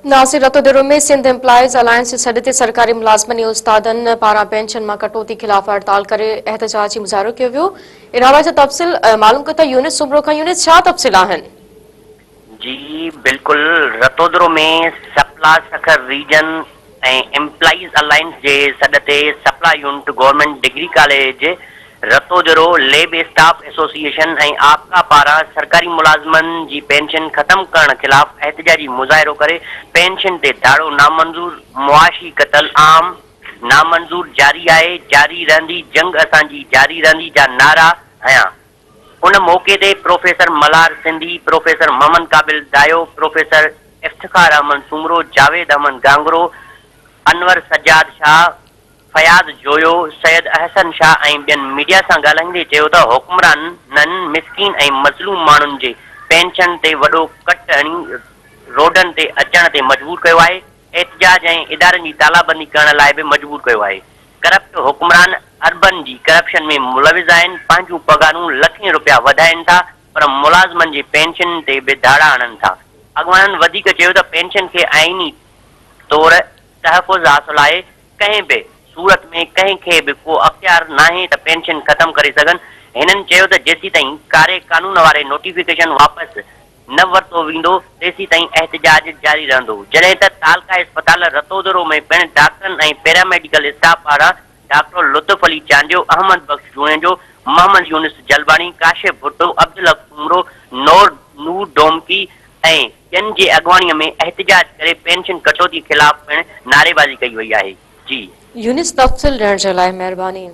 नासिर रतोदरो में Sindh employees alliance सॾ ते सरकारी मुलाज़मनि ऐं उस्तादनि पारां पेंशन मां कटौती ख़िलाफ़ हड़ताल करे एहतजाजी मुज़ाहिरो कयो वियो। इन हवाले जा तफ़सील मालूम कयो त यूनिस सूबरो खां यूनिस छा तफ़सील आहिनि? जी बिल्कुल, रतोदरो में सप्ला सखर रीजन एम्प्लॉइज अलायंस जे सॾ ते सप्ला यूनिट गवर्नमेंट डिग्री कॉलेज रतोदरो लेब स्टाफ एसोसिएशन ऐं आपका पारां सरकारी मुलाज़मनि जी पेंशन ख़त्म करण ख़िलाफ़ एहतजाजी मुज़ाहिरो करे पेंशन ते दाड़ो नामंजूर मुआशी कतल आम नामंजूर जारी आहे, जारी रहंदी जंग असांजी जारी रहंदी जा नारा हयां। उन मौके ते प्रोफेसर मलार सिंधी, प्रोफेसर मोहम्मद काबिल दायो, प्रोफेसर इफ्तिखार अहमद सुमरो, जावेद अहमद गांगरो, अनवर सजाद शाह, फयाज जोयो, सैयद अहसन शाह ऐं ॿियनि मीडिया सां ॻाल्हाईंदे चयो त हुक्मराननि मिसकिन ऐं मज़लूम माण्हुनि जे पेंशन ते वॾो कट हणी रोडनि ते अचण ते मजबूर कयो आहे। एहतजाज ऐं इदारनि जी तालाबंदी करण लाइ बि मजबूर कयो आहे। करप्ट हुक्मरान अरबन जी करप्शन में मुलविज़ आहिनि, पंहिंजूं पगारूं लखें रुपया वधाइनि था, पर मुलाज़मनि जे पेंशन ते बि दाड़ा हणनि था। अॻवाननि वधीक चयो त पेंशन खे आइनी तौर तहफ़ुज़ हासिल आहे। कंहिं बि सूरत में कंहिंखे बि को अख़्तियार नाहे त पेंशन ख़त्म करे सघनि। हिननि चयो त जेसी ताईं कारे कानून वारे नोटिफिकेशन वापसि न वरितो वेंदो तेसी ताईं एहतजाज जारी रहंदो। जॾहिं त तालका अस्पताल रतोदरो में पिण डॉक्टरनि ऐं पैरामेडिकल स्टाफ पारां डॉक्टर लुत्फ अली चांडियो, अहमद बख्श जूणेजो, मोहम्मद यूनिस जलबानी, काशिफ भुट्टो, अब्दुल उमरो, नूर डोमकी ऐं ॿियनि जे अॻवानीअ में एहतजाज करे पेंशन कटौती ख़िलाफ़ पिण नारेबाज़ी कई वई आहे। जी यूनिस तफ़सील ॾियण जे लाइ महिरबानी।